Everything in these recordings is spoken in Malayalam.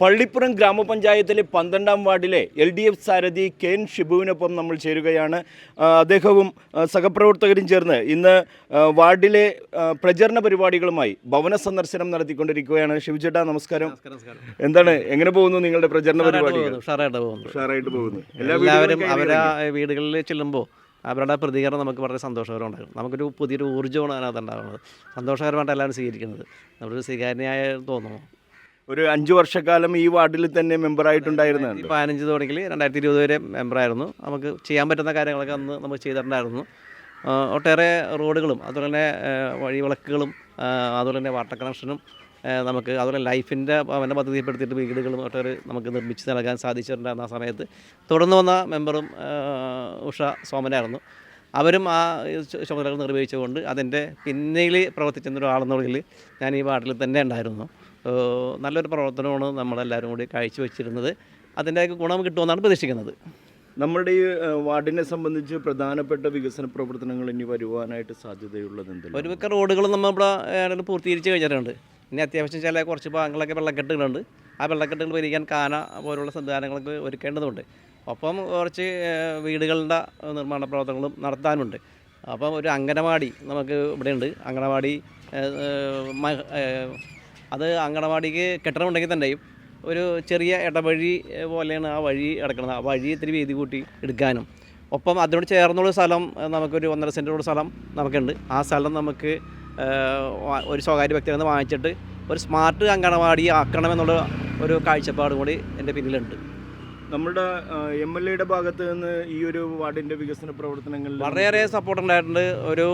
പള്ളിപ്പുറം ഗ്രാമപഞ്ചായത്തിലെ 12-ാം വാർഡിലെ LDF സാരഥി കെൻ ഷിബുവിനൊപ്പം നമ്മൾ ചേരുകയാണ്. അദ്ദേഹവും സഹപ്രവർത്തകരും ചേർന്ന് ഇന്ന് വാർഡിലെ പ്രചരണ പരിപാടികളുമായി ഭവന സന്ദർശനം നടത്തിക്കൊണ്ടിരിക്കുകയാണ്. ഷിബു ചേട്ടാ, നമസ്കാരം. എന്താണ്, എങ്ങനെ പോകുന്നു നിങ്ങളുടെ പ്രചരണ പരിപാടികൾ? ഉഷാറായിട്ട് പോകുന്നു. എല്ലാവരും അവരുടെ വീടുകളിൽ ചെല്ലുമ്പോൾ അവരുടെ പ്രതികരണം നമുക്ക് വളരെ സന്തോഷകരമുണ്ടായിരുന്നു. നമുക്കൊരു പുതിയൊരു ഊർജ്ജമാണ് അതിനകത്ത് ഉണ്ടാകുന്നത്. സന്തോഷകരമായിട്ട് എല്ലാവരും സ്വീകരിക്കുന്നത് നമ്മളൊരു സ്വീകാര്യനായ തോന്നുന്നു. ഒരു 5 വർഷക്കാലം ഈ വാർഡിൽ തന്നെ മെമ്പറായിട്ടുണ്ടായിരുന്നതാണ്. 15 തുടങ്ങി 2020 വരെ മെമ്പറായിരുന്നു. നമുക്ക് ചെയ്യാൻ പറ്റുന്ന കാര്യങ്ങളൊക്കെ അന്ന് നമുക്ക് ചെയ്തിട്ടുണ്ടായിരുന്നു. ഒട്ടേറെ റോഡുകളും അതുപോലെ തന്നെ വഴിവിളക്കുകളും അതുപോലെ തന്നെ വാട്ടർ കണക്ഷനും നമുക്ക് അതുപോലെ ലൈഫിൻ്റെ അവൻ്റെ പദ്ധതിപ്പെടുത്തിയിട്ട് വീടുകളും ഒട്ടേറെ നമുക്ക് നിർമ്മിച്ച് നൽകാൻ സാധിച്ചിട്ടുണ്ടായിരുന്ന ആ സമയത്ത് തുടർന്ന് വന്ന മെമ്പറും ഉഷ സോമനായിരുന്നു. അവരും ആ ചുമതലകൾ നിർവഹിച്ചുകൊണ്ട് അതിൻ്റെ പിന്നിൽ പ്രവർത്തിച്ചൊരാളെന്നുള്ളിൽ ഞാൻ ഈ വാർഡിൽ തന്നെ ഉണ്ടായിരുന്നു. നല്ലൊരു പ്രവർത്തനമാണ് നമ്മളെല്ലാവരും കൂടി കാഴ്ചവെച്ചിരുന്നത്. അതിൻ്റെ ഗുണം കിട്ടുമെന്നാണ് പ്രതീക്ഷിക്കുന്നത്. നമ്മുടെ ഈ വാർഡിനെ സംബന്ധിച്ച് പ്രധാനപ്പെട്ട വികസന പ്രവർത്തനങ്ങൾ ഇനി വരുവാനായിട്ട് സാധ്യതയുള്ളത് എന്ത്? ഒരുമിക്ക റോഡുകളും നമ്മളിവിടെ പൂർത്തീകരിച്ച് കഴിഞ്ഞിട്ടുണ്ട്. ഇനി അത്യാവശ്യം ചില കുറച്ച് ഭാഗങ്ങളൊക്കെ വെള്ളക്കെട്ടുകളുണ്ട്. ആ വെള്ളക്കെട്ടുകൾ പരിഹരിക്കാൻ കാന പോലുള്ള സംവിധാനങ്ങളൊക്കെ ഒരുക്കേണ്ടതുണ്ട്. ഒപ്പം കുറച്ച് വീടുകളുടെ നിർമ്മാണ പ്രവർത്തനങ്ങളും നടത്താനുണ്ട്. അപ്പം ഒരു അംഗനവാടി നമുക്ക് ഇവിടെയുണ്ട്. അംഗനവാടി അത് അംഗനവാടിക്ക് കെട്ടിടമുണ്ടെങ്കിൽ തന്നെയും ഒരു ചെറിയ ഇടവഴി പോലെയാണ് ആ വഴി കിടക്കുന്നത്. ആ വഴി ഇത്തിരി വീതി കൂട്ടി എടുക്കാനും ഒപ്പം അതിനോട് ചേർന്നുള്ള സ്ഥലം നമുക്കൊരു 1.5 സെൻറ്റോട് സ്ഥലം നമുക്കുണ്ട്. ആ സ്ഥലം നമുക്ക് ഒരു സ്വകാര്യ വ്യക്തിയിൽ നിന്ന് വാങ്ങിച്ചിട്ട് ഒരു സ്മാർട്ട് അംഗനവാടി ആക്കണമെന്നുള്ള ഒരു കാഴ്ചപ്പാടും കൂടി എൻ്റെ പിന്നിലുണ്ട്. നമ്മുടെ MLAയുടെ ഭാഗത്ത് നിന്ന് ഈ ഒരു വാർഡിൻ്റെ വികസന പ്രവർത്തനങ്ങളിൽ വളരെയേറെ സപ്പോർട്ട് ഉണ്ടായിട്ടുണ്ട്. ഒരു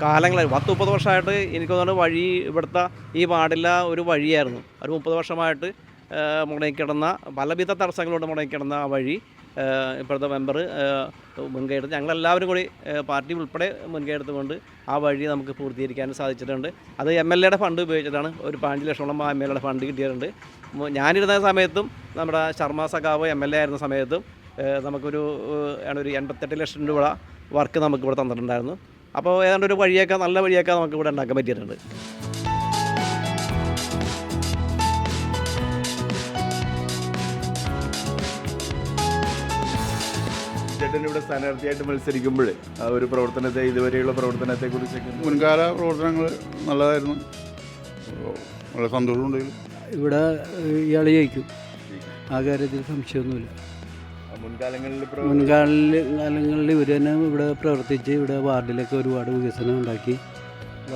കാലങ്ങളായി 10-30 വർഷമായിട്ട് എനിക്ക് തോന്നുന്നു വഴി ഇവിടുത്തെ ഈ വാർഡിലെ ഒരു വഴിയായിരുന്നു. ഒരു 30 വർഷമായിട്ട് മുടങ്ങിക്കിടന്ന പലവിധ തടസ്സങ്ങളോട് മുടങ്ങിക്കിടന്ന ആ വഴി ഇപ്പോഴത്തെ മെമ്പർ മുൻകൈയെടുത്ത് ഞങ്ങളെല്ലാവരും കൂടി പാർട്ടി ഉൾപ്പെടെ മുൻകൈയെടുത്തുകൊണ്ട് ആ വഴി നമുക്ക് പൂർത്തീകരിക്കാൻ സാധിച്ചിട്ടുണ്ട്. അത് MLAയുടെ ഫണ്ട് ഉപയോഗിച്ചിട്ടാണ്. ഒരു 15 ലക്ഷത്തോളം MLAയുടെ ഫണ്ട് കിട്ടിയിട്ടുണ്ട്. ഞാനിരുന്ന സമയത്തും നമ്മുടെ ശർമ്മ സഖാവ് MLA ആയിരുന്ന സമയത്തും നമുക്കൊരു 88 ലക്ഷം രൂപ വർക്ക് നമുക്കിവിടെ തന്നിട്ടുണ്ടായിരുന്നു. അപ്പോൾ ഏതാണ്ട് ഒരു വഴിയൊക്കെ നല്ല വഴിയൊക്കെ നമുക്ക് ഇവിടെ ഉണ്ടാക്കാൻ പറ്റിയിട്ടുണ്ട്. ചേട്ടൻ ഇവിടെ സ്ഥാനാർത്ഥിയായിട്ട് മത്സരിക്കുമ്പോൾ ആ ഒരു പ്രവർത്തനത്തെ, ഇതുവരെയുള്ള പ്രവർത്തനത്തെ കുറിച്ചൊക്കെ? മുൻകാല പ്രവർത്തനങ്ങൾ നല്ലതായിരുന്നു. വളരെ സന്തോഷമുണ്ടെങ്കിൽ ഇവിടെ ഇയാൾ ജയിക്കും, ആ കാര്യത്തിൽ സംശയമൊന്നുമില്ല. മുൻകാലങ്ങളിൽ ഇവർ തന്നെ ഇവിടെ പ്രവർത്തിച്ച് ഇവിടെ വാർഡിലൊക്കെ ഒരുപാട് വികസനം ഉണ്ടാക്കി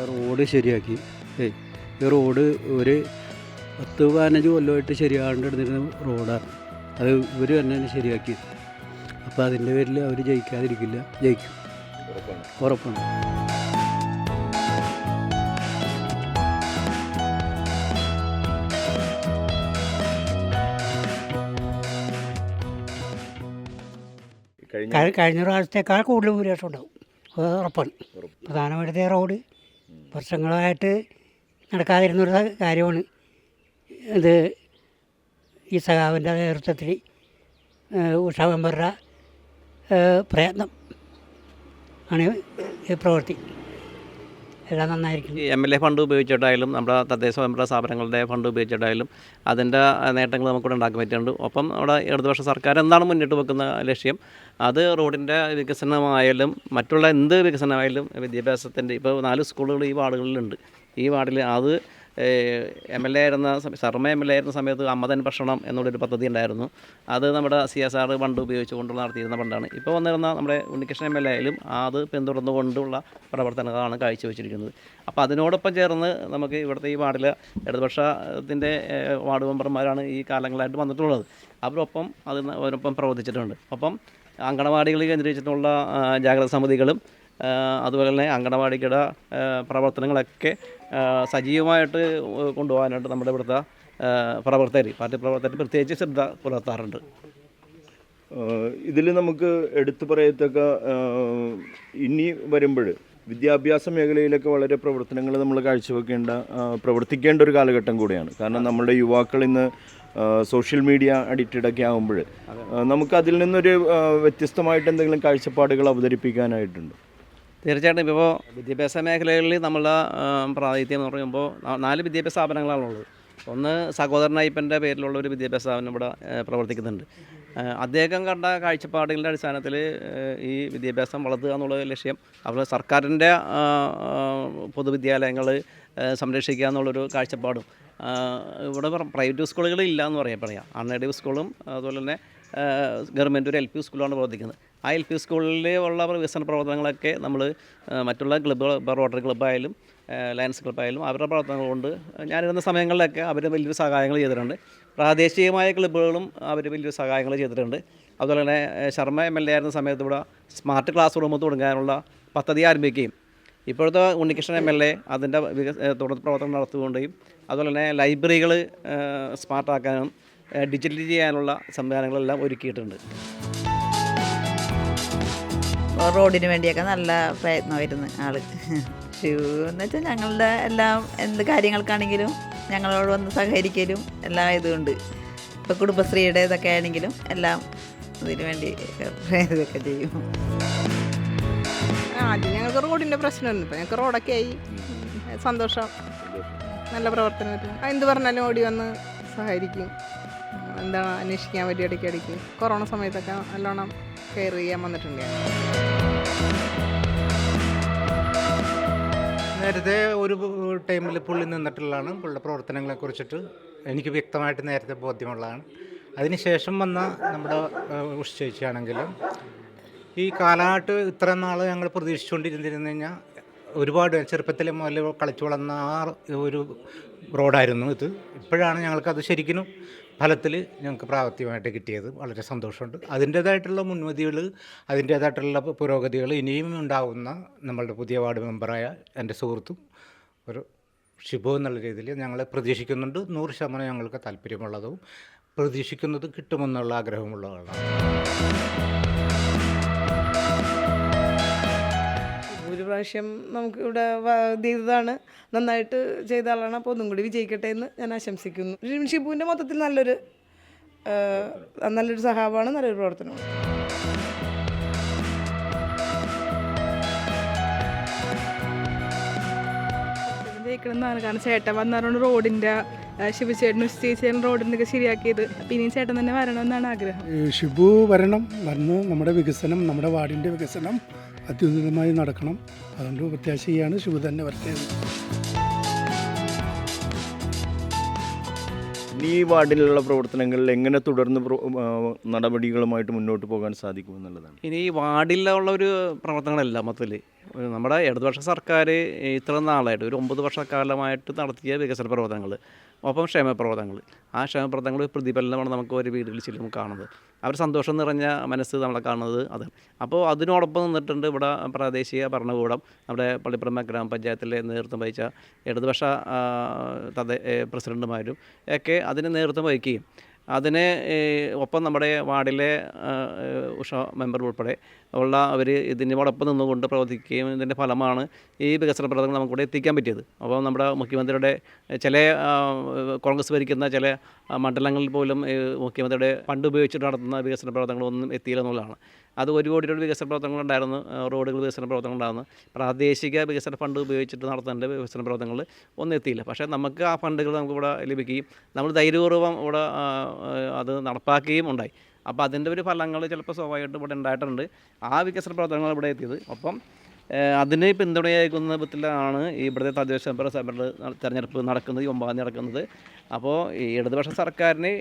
റോഡ് ശരിയാക്കി. ഈ റോഡ് ഒരു 10-15 കൊല്ലമായിട്ട് ശരിയാണ്ട് എടുത്തിരുന്ന റോഡാണ്. അത് ഇവർ തന്നെ ശരിയാക്കി. അപ്പോൾ അതിൻ്റെ പേരിൽ അവർ ജയിക്കാതിരിക്കില്ല, ജയിക്കും, ഉറപ്പാണ്. കഴിഞ്ഞ പ്രാവശ്യത്തേക്കാൾ കൂടുതൽ ഭൂരിപക്ഷം ഉണ്ടാവും, അത് ഉറപ്പാണ്. പ്രധാനമായിട്ട് റോഡ് വർഷങ്ങളായിട്ട് നടക്കാതിരുന്നൊരു കാര്യമാണ്. ഇത് ഈ സഖാവിൻ്റെ നേതൃത്വത്തിൽ ഉഷ മെമ്പറുടെ പ്രയത്നം ആണ് ഈ പ്രവൃത്തി. എല്ലാം നന്നായിരിക്കും. MLA ഫണ്ട് ഉപയോഗിച്ചിട്ടായാലും നമ്മുടെ തദ്ദേശ സ്വയംഭരണ സ്ഥാപനങ്ങളുടെ ഫണ്ട് ഉപയോഗിച്ചിട്ടായാലും അതിൻ്റെ നേട്ടങ്ങൾ നമുക്കിവിടെ ഉണ്ടാക്കാൻ പറ്റുന്നുണ്ട്. ഒപ്പം നമ്മുടെ ഇടതുപക്ഷ സർക്കാർ എന്താണ് മുന്നിട്ട് വെക്കുന്ന ലക്ഷ്യം, അത് റോഡിൻ്റെ വികസനമായാലും മറ്റുള്ള എന്ത് വികസനമായാലും വിദ്യാഭ്യാസത്തിൻ്റെ ഇപ്പോൾ 4 സ്കൂളുകൾ ഈ വാർഡുകളിലുണ്ട്. ഈ വാർഡിൽ അത് MLA ആയിരുന്ന ശർമ്മ MLA ആയിരുന്ന സമയത്ത് അമ്മതൻ ഭക്ഷണം എന്നുള്ളൊരു പദ്ധതി ഉണ്ടായിരുന്നു. അത് നമ്മുടെ CSR ഫണ്ട് ഉപയോഗിച്ചുകൊണ്ടുള്ള നടത്തിയിരുന്ന ഫണ്ടാണ്. ഇപ്പോൾ വന്നിരുന്ന നമ്മുടെ ഉണ്ണികൃഷ്ണൻ MLA ആയാലും അത് പിന്തുടർന്നുകൊണ്ടുള്ള പ്രവർത്തനങ്ങളാണ് കാഴ്ചവെച്ചിരിക്കുന്നത്. അപ്പോൾ അതിനോടൊപ്പം ചേർന്ന് നമുക്ക് ഇവിടുത്തെ ഈ വാർഡിലെ ഇടതുപക്ഷത്തിൻ്റെ വാർഡ് മെമ്പർമാരാണ് ഈ കാലങ്ങളായിട്ട് വന്നിട്ടുള്ളത്. അവരൊപ്പം അതിനൊപ്പം പ്രവർത്തിച്ചിട്ടുണ്ട്. ഒപ്പം അങ്കണവാടികളിൽ കേന്ദ്രീകരിച്ചിട്ടുള്ള ജാഗ്രത സമിതികളും അതുപോലെ തന്നെ അങ്കണവാടിയുടെ പ്രവർത്തനങ്ങളൊക്കെ സജീവമായിട്ട് കൊണ്ടുപോകാനായിട്ട് നമ്മുടെ ഇവിടുത്തെ പാർട്ടി പ്രവർത്തകർ പ്രത്യേകിച്ച് ശ്രദ്ധ പുലർത്താറുണ്ട്. ഇതിൽ നമുക്ക് എടുത്തു പറയത്തക്ക ഇനി വരുമ്പോൾ വിദ്യാഭ്യാസ മേഖലയിലൊക്കെ വളരെ പ്രവർത്തനങ്ങൾ നമ്മൾ പ്രവർത്തിക്കേണ്ട ഒരു കാലഘട്ടം കൂടിയാണ്. കാരണം നമ്മുടെ യുവാക്കൾ ഇന്ന് സോഷ്യൽ മീഡിയ അഡിക്റ്റഡൊക്കെ ആകുമ്പോൾ നമുക്ക് അതിൽ നിന്നൊരു വ്യത്യസ്തമായിട്ട് എന്തെങ്കിലും കാഴ്ചപ്പാടുകൾ അവതരിപ്പിക്കാനായിട്ടുണ്ട്. തീർച്ചയായിട്ടും. ഇപ്പോൾ വിദ്യാഭ്യാസ മേഖലകളിൽ നമ്മളുടെ പ്രാതിനിധ്യം എന്ന് പറയുമ്പോൾ 4 വിദ്യാഭ്യാസ സ്ഥാപനങ്ങളാണുള്ളത്. ഒന്ന് സഹോദരൻ അയ്യപ്പൻ്റെ പേരിലുള്ള ഒരു വിദ്യാഭ്യാസ സ്ഥാപനം ഇവിടെ പ്രവർത്തിക്കുന്നുണ്ട്. അദ്ദേഹം കണ്ട കാഴ്ചപ്പാടുകളുടെ അടിസ്ഥാനത്തിൽ ഈ വിദ്യാഭ്യാസം വളർത്തുക എന്നുള്ള ലക്ഷ്യം, അതുപോലെ സർക്കാരിൻ്റെ പൊതുവിദ്യാലയങ്ങൾ സംരക്ഷിക്കുക എന്നുള്ളൊരു കാഴ്ചപ്പാടും, ഇവിടെ പ്രൈവറ്റ് സ്കൂളുകൾ ഇല്ല എന്ന് പറയാം. അൺഎയ്ഡഡ് സ്കൂളും അതുപോലെ തന്നെ ഗവൺമെൻറ് ഒരു LP സ്കൂളാണ് പ്രവർത്തിക്കുന്നത്. ആ LP സ്കൂളിൽ ഉള്ള വികസന പ്രവർത്തനങ്ങളൊക്കെ നമ്മൾ മറ്റുള്ള ക്ലബ്ബുകൾ, റോട്ടറി ക്ലബ്ബായാലും ലയൺസ് ക്ലബ്ബായാലും അവരുടെ പ്രവർത്തനങ്ങൾ കൊണ്ട് ഞാനിരുന്ന സമയങ്ങളിലൊക്കെ അവർ വലിയൊരു സഹായങ്ങൾ ചെയ്തിട്ടുണ്ട്. പ്രാദേശികമായ ക്ലബ്ബുകളും അവർ വലിയൊരു സഹായങ്ങൾ ചെയ്തിട്ടുണ്ട്. അതുപോലെ തന്നെ ശർമ്മ MLA ആയിരുന്ന സമയത്ത് ഇവിടെ സ്മാർട്ട് ക്ലാസ് റൂം തുടങ്ങാനുള്ള പദ്ധതി ആരംഭിക്കുകയും ഇപ്പോഴത്തെ ഉണ്ണികൃഷ്ണൻ MLA അതിൻ്റെ തുടർ പ്രവർത്തനം നടത്തുകയും അതുപോലെ തന്നെ ലൈബ്രറികൾ സ്മാർട്ടാക്കാനും ഡിജിറ്റൽ ചെയ്യാനുള്ള സംവിധാനങ്ങളെല്ലാം ഒരുക്കിയിട്ടുണ്ട്. റോഡിന് വേണ്ടിയൊക്കെ നല്ല പ്രയത്നമായിരുന്നു ആൾ. ഷിബു എന്ന് വെച്ചാൽ ഞങ്ങളുടെ എല്ലാം എന്ത് കാര്യങ്ങൾക്കാണെങ്കിലും ഞങ്ങളോട് വന്ന് സഹകരിക്കലും എല്ലാം ഇതുകൊണ്ട്. ഇപ്പോൾ കുടുംബശ്രീയുടെ ഇതൊക്കെ ആണെങ്കിലും എല്ലാം ഇതിനു വേണ്ടി ഇതൊക്കെ ചെയ്യും. ആദ്യം ഞങ്ങൾക്ക് റോഡിൻ്റെ പ്രശ്നമായിരുന്നു. ഇപ്പോൾ ഞങ്ങൾക്ക് റോഡൊക്കെ ആയി, സന്തോഷം. നല്ല പ്രവർത്തനം. എന്ത് പറഞ്ഞാലും ഓടി വന്ന് സഹായിക്കും. എന്താണ് അന്വേഷിക്കാൻ വേണ്ടി ഇടയ്ക്കിടയ്ക്ക് കൊറോണ സമയത്തൊക്കെ നല്ലോണം കെയർ ചെയ്യാൻ വന്നിട്ടുണ്ട്. നേരത്തെ ഒരു ടൈമിൽ പുള്ളി നിന്നിട്ടുള്ളതാണ്. പുള്ളിയുടെ പ്രവർത്തനങ്ങളെ കുറിച്ചിട്ട് എനിക്ക് വ്യക്തമായിട്ട് നേരത്തെ ബോധ്യമുള്ളതാണ്. അതിനുശേഷം വന്ന നമ്മുടെ ഉഷ് ചേച്ചിയാണെങ്കിലും ഈ കാലഘട്ട് ഇത്ര നാൾ ഞങ്ങൾ പ്രതീക്ഷിച്ചുകൊണ്ടിരുന്നിരുന്നു കഴിഞ്ഞാൽ ഒരുപാട് ചെറുപ്പത്തിൽ മുതൽ കളിച്ചു വളർന്ന ആ ഒരു റോഡായിരുന്നു ഇത്. ഇപ്പോഴാണ് ഞങ്ങൾക്കത് ശരിക്കും ഫലത്തിൽ ഞങ്ങൾക്ക് പ്രാവർത്തികമായിട്ട് കിട്ടിയത്. വളരെ സന്തോഷമുണ്ട്. അതിൻ്റേതായിട്ടുള്ള മുൻവിധികൾ, അതിൻ്റേതായിട്ടുള്ള പുരോഗതികൾ ഇനിയും ഉണ്ടാകുന്ന നമ്മളുടെ പുതിയ വാർഡ് മെമ്പറായ എൻ്റെ സുഹൃത്തും ഒരു ഷിബു എന്നുള്ള രീതിയിൽ ഞങ്ങൾ പ്രതീക്ഷിക്കുന്നുണ്ട്. 100% ഞങ്ങൾക്ക് താല്പര്യമുള്ളതും പ്രതീക്ഷിക്കുന്നതും കിട്ടുമെന്നുള്ള ആഗ്രഹമുള്ളതാണ്. ഒരു പ്രാവശ്യം നമുക്ക് ഇവിടെ ചെയ്തതാണ്, നന്നായിട്ട് ചെയ്ത ആളാണ്. അപ്പോൾ ഒന്നും കൂടി വിജയിക്കട്ടെ എന്ന് ഞാൻ ആശംസിക്കുന്നു. ഷിബുവിൻ്റെ മൊത്തത്തിൽ നല്ലൊരു സഹാബമാണ്, നല്ലൊരു പ്രവർത്തനമാണ്. ജയിക്കണമെന്നാണ്. കാരണം ചേട്ടൻ വന്നതുകൊണ്ട് റോഡിൻ്റെ ശിവചേട്ടനും ചേച്ചിയും റോഡിൻ്റെ ഒക്കെ ശരിയാക്കിയത്. പിന്നെയും ചേട്ടൻ തന്നെ വരണമെന്നാണ് ആഗ്രഹം. ഷിബു വന്ന് നമ്മുടെ വികസനം, നമ്മുടെ വാർഡിൻ്റെ വികസനം അത്യുന്നതമായി നടക്കണം. അതുകൊണ്ട് പ്രത്യാശയാണ് ഷിബു തന്നെ വരട്ടെ. ഈ വാർഡിലുള്ള പ്രവർത്തനങ്ങളിൽ എങ്ങനെ തുടർന്ന് നടപടികളുമായിട്ട് മുന്നോട്ട് പോകാൻ സാധിക്കുമെന്നുള്ളതാണ്. ഇനി ഈ വാർഡിലുള്ള ഒരു പ്രവർത്തനങ്ങളല്ല മൊത്തത്തിൽ നമ്മുടെ ഇടതുപക്ഷ സർക്കാർ ഇത്ര നാളായിട്ട് ഒരു 9 വർഷക്കാലമായിട്ട് നടത്തിയ വികസന പ്രവർത്തനങ്ങൾ, ഒപ്പം ക്ഷേമപ്രവർത്തനങ്ങൾ. ആ ക്ഷേമപ്രവർത്തനങ്ങൾ പ്രതിഫലനമാണ് നമുക്ക് ഒരു വീടുകളിൽ ചെല്ലുമ്പോൾ കാണുന്നത്. അവർ സന്തോഷം നിറഞ്ഞ മനസ്സ് നമ്മളെ കാണുന്നത് അത്. അപ്പോൾ അതിനോടൊപ്പം നിന്നിട്ടുണ്ട് ഇവിടെ പ്രാദേശിക ഭരണകൂടം, നമ്മുടെ പള്ളിപ്പുറമ ഗ്രാമപഞ്ചായത്തിലെ നേതൃത്വം വഹിച്ച ഇടതുപക്ഷ പ്രസിഡന്റുമാരും ഒക്കെ അതിന് നേതൃത്വം വഹിക്കുകയും അതിന് ഒപ്പം നമ്മുടെ വാർഡിലെ ഉഷ മെമ്പർ ഉൾപ്പെടെ ഉള്ള അവർ ഇതിനോടൊപ്പം നിന്നുകൊണ്ട് പ്രവർത്തിക്കുകയും ഇതിൻ്റെ ഫലമാണ് ഈ വികസന പ്രവർത്തനങ്ങൾ നമുക്കിവിടെ എത്തിക്കാൻ പറ്റിയത്. അപ്പോൾ നമ്മുടെ മുഖ്യമന്ത്രിയുടെ ചില കോൺഗ്രസ് ഭരിക്കുന്ന ചില മണ്ഡലങ്ങളിൽ പോലും മുഖ്യമന്ത്രിയുടെ ഫണ്ട് ഉപയോഗിച്ചിട്ട് നടത്തുന്ന വികസന പ്രവർത്തനങ്ങളൊന്നും എത്തിയില്ല എന്നുള്ളതാണ്. അത് 1 കോടി രൂപ വികസന പ്രവർത്തനങ്ങളുണ്ടായിരുന്നു, റോഡുകൾ വികസന പ്രവർത്തനങ്ങളുണ്ടായിരുന്നു. പ്രാദേശിക വികസന ഫണ്ട് ഉപയോഗിച്ചിട്ട് നടത്തേണ്ട വികസന പ്രവർത്തനങ്ങൾ ഒന്നും എത്തിയില്ല. പക്ഷേ നമുക്ക് ആ ഫണ്ടുകൾ നമുക്കിവിടെ ലഭിക്കുകയും നമ്മൾ ധൈര്യപൂർവ്വം ഇവിടെ അത് നടപ്പാക്കുകയും ഉണ്ടായി. അപ്പോൾ അതിൻ്റെ ഒരു ഫലങ്ങൾ ചിലപ്പോൾ സ്വാഭാവികമായിട്ടും ഇവിടെ ഉണ്ടായിട്ടുണ്ട്. ആ വികസന പ്രവർത്തനങ്ങൾ ഇവിടെ എത്തിയത്. ഒപ്പം അതിന് പിന്തുണയായിരിക്കുന്ന വിധത്തിലാണ് ഈ ഇവിടുത്തെ തദ്ദേശ തെരഞ്ഞെടുപ്പ് നടക്കുന്നത്, 9 നടക്കുന്നത്. അപ്പോൾ ഈ ഇടതുപക്ഷ സർക്കാരിന്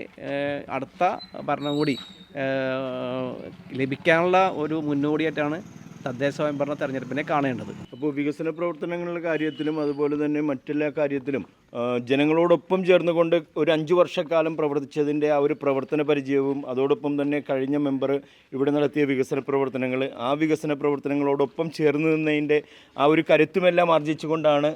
അടുത്ത ഭരണം കൂടി ലഭിക്കാനുള്ള ഒരു മുന്നോടിയായിട്ടാണ് തദ്ദേശ സ്വയംഭരണ തെരഞ്ഞെടുപ്പിനെ കാണേണ്ടത്. അപ്പോൾ വികസന പ്രവർത്തനങ്ങളുടെ കാര്യത്തിലും അതുപോലെ തന്നെ മറ്റെല്ലാ കാര്യത്തിലും ജനങ്ങളോടൊപ്പം ചേർന്നുകൊണ്ട് ഒരു 5 വർഷക്കാലം പ്രവർത്തിച്ചതിൻ്റെ ആ ഒരു പ്രവർത്തന പരിചയവും അതോടൊപ്പം തന്നെ കഴിഞ്ഞ മെമ്പർ ഇവിടെ നടത്തിയ വികസന പ്രവർത്തനങ്ങൾ, ആ വികസന പ്രവർത്തനങ്ങളോടൊപ്പം ചേർന്ന് നിന്നതിൻ്റെ ആ ഒരു കരുത്തുമെല്ലാം ആർജിച്ചുകൊണ്ടാണ്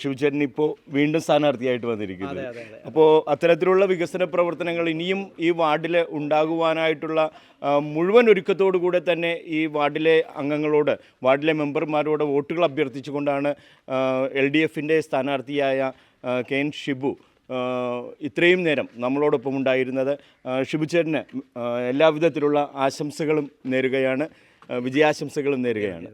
ശിവചേട്ടൻ ഇപ്പോൾ വീണ്ടും സ്ഥാനാർത്ഥിയായിട്ട് വന്നിരിക്കുന്നത്. അപ്പോൾ അത്തരത്തിലുള്ള വികസന പ്രവർത്തനങ്ങൾ ഇനിയും ഈ വാർഡിൽ ഉണ്ടാകുവാനായിട്ടുള്ള മുഴുവൻ ഒരുക്കത്തോടു കൂടെ തന്നെ ഈ വാർഡിലെ അംഗങ്ങളോട്, വാർഡിലെ മെമ്പർമാരോട് വോട്ടുകൾ അഭ്യർത്ഥിച്ചുകൊണ്ടാണ് LDFൻ്റെ സ്ഥാനാർത്ഥിയായ KN ഷിബു ഇത്രയും നേരം നമ്മളോടൊപ്പം ഉണ്ടായിരുന്നത്. ഷിബുചേട്ടന് എല്ലാവിധത്തിലുള്ള ആശംസകളും നേരുകയാണ്, വിജയാശംസകളും നേരുകയാണ്.